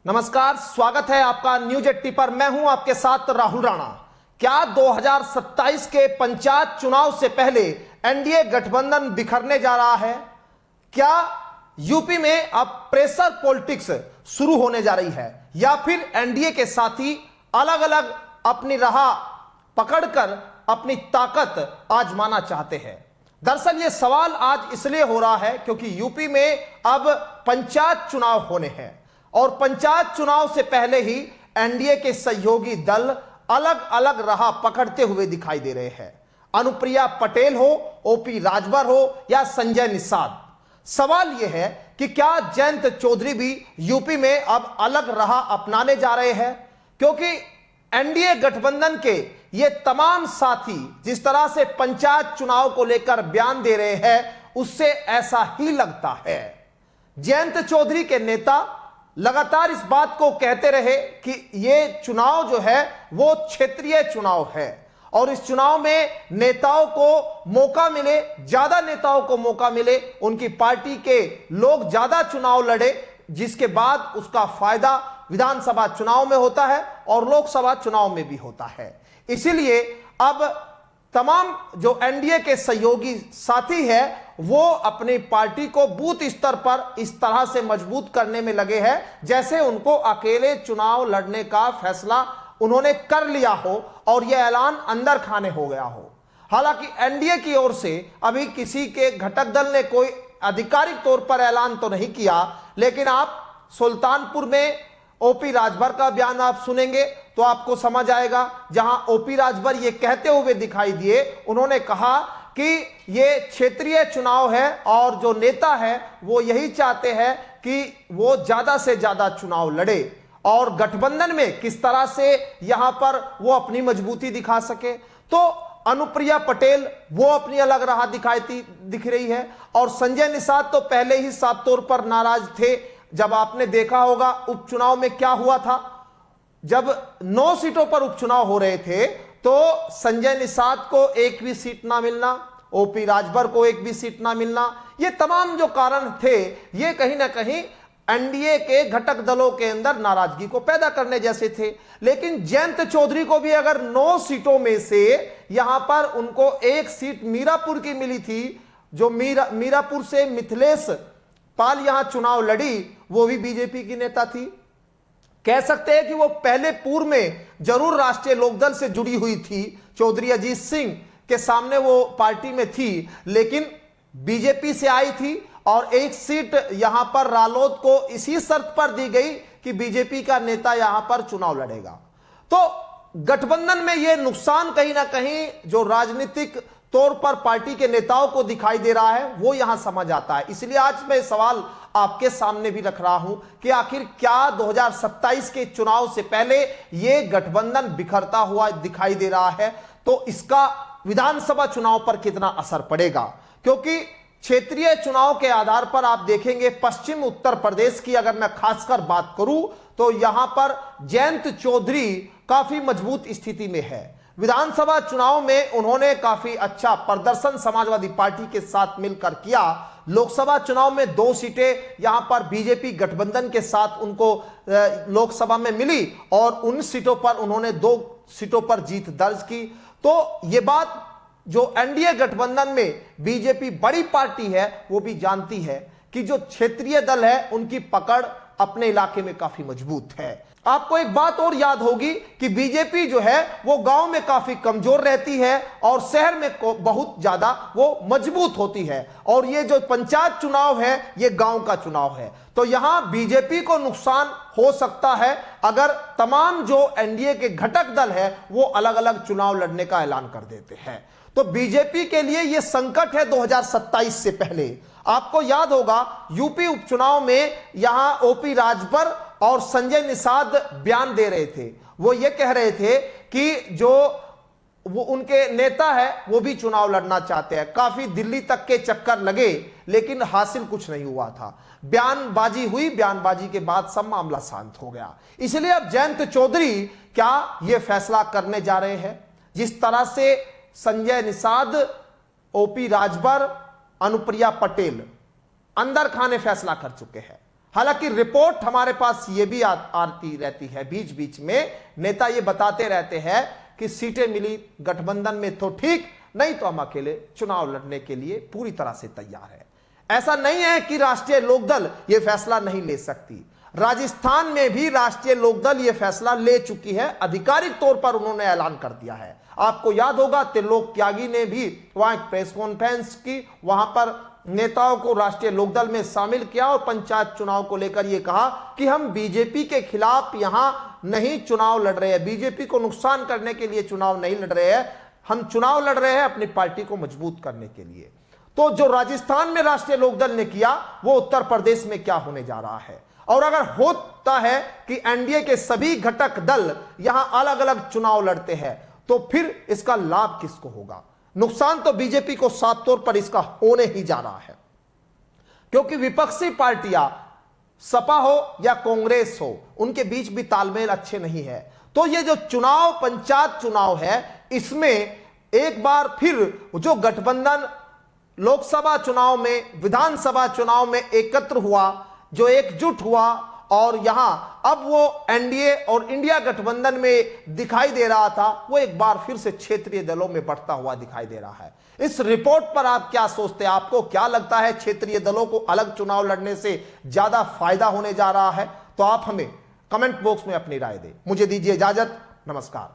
नमस्कार, स्वागत है आपका न्यूज 80 पर। मैं हूं आपके साथ राहुल राणा। क्या 2027 के पंचायत चुनाव से पहले एनडीए गठबंधन बिखरने जा रहा है? क्या यूपी में अब प्रेशर पॉलिटिक्स शुरू होने जा रही है, या फिर एनडीए के साथी अलग अलग अपनी राह पकड़कर अपनी ताकत आजमाना चाहते हैं? दरअसल यह सवाल आज इसलिए हो रहा है क्योंकि यूपी में अब पंचायत चुनाव होने हैं और पंचायत चुनाव से पहले ही एनडीए के सहयोगी दल अलग अलग राह पकड़ते हुए दिखाई दे रहे हैं। अनुप्रिया पटेल हो, ओपी राजभर हो या संजय निषाद, सवाल यह है कि क्या जयंत चौधरी भी यूपी में अब अलग राह अपनाने जा रहे हैं? क्योंकि एनडीए गठबंधन के ये तमाम साथी जिस तरह से पंचायत चुनाव को लेकर बयान दे रहे हैं, उससे ऐसा ही लगता है। जयंत चौधरी के नेता लगातार इस बात को कहते रहे कि ये चुनाव जो है वो क्षेत्रीय चुनाव है और इस चुनाव में नेताओं को मौका मिले, ज्यादा नेताओं को मौका मिले, उनकी पार्टी के लोग ज्यादा चुनाव लड़े, जिसके बाद उसका फायदा विधानसभा चुनाव में होता है और लोकसभा चुनाव में भी होता है। इसीलिए अब तमाम जो एनडीए के सहयोगी साथी है वो अपनी पार्टी को बूथ स्तर पर इस तरह से मजबूत करने में लगे हैं जैसे उनको अकेले चुनाव लड़ने का फैसला उन्होंने कर लिया हो और यह ऐलान अंदर खाने हो गया हो। हालांकि एनडीए की ओर से अभी किसी के घटक दल ने कोई आधिकारिक तौर पर ऐलान तो नहीं किया, लेकिन आप सुल्तानपुर में ओपी राजभर का बयान आप सुनेंगे तो आपको समझ आएगा, जहां ओपी राजभर ये कहते हुए दिखाई दिए, उन्होंने कहा कि ये क्षेत्रीय चुनाव है और जो नेता है वो यही चाहते हैं कि वो ज्यादा से ज्यादा चुनाव लड़े और गठबंधन में किस तरह से यहां पर वो अपनी मजबूती दिखा सके। तो अनुप्रिया पटेल वो अपनी अलग राह दिख रही है और संजय निषाद तो पहले ही साफ तौर पर नाराज थे। जब आपने देखा होगा उपचुनाव में क्या हुआ था, जब 9 सीटों पर उपचुनाव हो रहे थे तो संजय निषाद को एक भी सीट ना मिलना, ओपी राजभर को एक भी सीट ना मिलना, ये तमाम जो कारण थे ये कहीं ना कहीं एनडीए के घटक दलों के अंदर नाराजगी को पैदा करने जैसे थे। लेकिन जयंत चौधरी को भी अगर 9 सीटों में से यहां पर उनको एक सीट मीरापुर की मिली थी, जो मीरापुर से मिथिलेश पाल यहां चुनाव लड़ी, वो भी बीजेपी की नेता थी। कह सकते हैं कि वो पहले पूर्व में जरूर राष्ट्रीय लोकदल से जुड़ी हुई थी, चौधरी अजीत सिंह के सामने वो पार्टी में थी, लेकिन बीजेपी से आई थी और एक सीट यहां पर रालोद को इसी शर्त पर दी गई कि बीजेपी का नेता यहां पर चुनाव लड़ेगा। तो गठबंधन में यह नुकसान कहीं ना कहीं जो राजनीतिक तौर पर पार्टी के नेताओं को दिखाई दे रहा है वो यहां समझ आता है। इसलिए आज मैं सवाल आपके सामने भी रख रहा हूं कि आखिर क्या 2027 के चुनाव से पहले यह गठबंधन बिखरता हुआ दिखाई दे रहा है, तो इसका विधानसभा चुनाव पर कितना असर पड़ेगा? क्योंकि क्षेत्रीय चुनाव के आधार पर आप देखेंगे, पश्चिम उत्तर प्रदेश की अगर मैं खासकर बात करूं तो यहां पर जयंत चौधरी काफी मजबूत स्थिति में है। विधानसभा चुनाव में उन्होंने काफी अच्छा प्रदर्शन समाजवादी पार्टी के साथ मिलकर किया। लोकसभा चुनाव में 2 सीटें यहां पर बीजेपी गठबंधन के साथ उनको लोकसभा में मिली और उन सीटों पर उन्होंने 2 सीटों पर जीत दर्ज की। तो यह बात जो एनडीए गठबंधन में बीजेपी बड़ी पार्टी है वो भी जानती है कि जो क्षेत्रीय दल है उनकी पकड़ अपने इलाके में काफी मजबूत है। आपको एक बात और याद होगी कि बीजेपी जो है वो गांव में काफी कमजोर रहती है और शहर में बहुत ज्यादा वो मजबूत होती है, और ये जो पंचायत चुनाव है ये गांव का चुनाव है। तो यहां बीजेपी को नुकसान हो सकता है अगर तमाम जो एनडीए के घटक दल है वो अलग अलग चुनाव लड़ने का ऐलान कर देते हैं। तो बीजेपी के लिए यह संकट है 2027 से पहले। आपको याद होगा यूपी उपचुनाव में यहां ओपी राजभर और संजय निषाद बयान दे रहे थे। वो ये कह रहे थे कि जो वो उनके नेता है वो भी चुनाव लड़ना चाहते हैं। काफी दिल्ली तक के चक्कर लगे लेकिन हासिल कुछ नहीं हुआ था। बयानबाजी हुई, बयानबाजी के बाद सब मामला शांत हो गया। इसलिए अब जयंत चौधरी क्या यह फैसला करने जा रहे हैं? जिस तरह से संजय निषाद, ओपी राजभर, अनुप्रिया पटेल अंदर खाने फैसला कर चुके हैं। हालांकि रिपोर्ट हमारे पास यह भी आती रहती है, बीच बीच में नेता ये बताते रहते हैं कि सीटें मिली गठबंधन में तो ठीक, नहीं तो हम अकेले चुनाव लड़ने के लिए पूरी तरह से तैयार है। ऐसा नहीं है कि राष्ट्रीय लोकदल यह फैसला नहीं ले सकती। राजस्थान में भी राष्ट्रीय लोकदल यह फैसला ले चुकी है, आधिकारिक तौर पर उन्होंने ऐलान कर दिया है। आपको याद होगा त्रिलोक त्यागी ने भी वहां एक प्रेस कॉन्फ्रेंस की, वहां पर नेताओं को राष्ट्रीय लोकदल में शामिल किया और पंचायत चुनाव को लेकर यह कहा कि हम बीजेपी के खिलाफ यहां नहीं चुनाव लड़ रहे हैं, बीजेपी को नुकसान करने के लिए चुनाव नहीं लड़ रहे हैं, हम चुनाव लड़ रहे हैं अपनी पार्टी को मजबूत करने के लिए। तो जो राजस्थान में राष्ट्रीय लोकदल ने किया वो उत्तर प्रदेश में क्या होने जा रहा है। और अगर होता है कि एनडीए के सभी घटक दल यहां अलग अलग चुनाव लड़ते हैं तो फिर इसका लाभ किसको होगा? नुकसान तो बीजेपी को साफ तौर पर इसका होने ही जा रहा है, क्योंकि विपक्षी पार्टियां सपा हो या कांग्रेस हो उनके बीच भी तालमेल अच्छे नहीं है। तो ये जो चुनाव पंचायत चुनाव है इसमें एक बार फिर जो गठबंधन लोकसभा चुनाव में विधानसभा चुनाव में एकत्र हुआ, जो एकजुट हुआ और यहां अब वो एनडीए और इंडिया गठबंधन में दिखाई दे रहा था, वो एक बार फिर से क्षेत्रीय दलों में बढ़ता हुआ दिखाई दे रहा है। इस रिपोर्ट पर आप क्या सोचते हैं? आपको क्या लगता है क्षेत्रीय दलों को अलग चुनाव लड़ने से ज्यादा फायदा होने जा रहा है? तो आप हमें कमेंट बॉक्स में अपनी राय दें। मुझे दीजिए इजाजत, नमस्कार।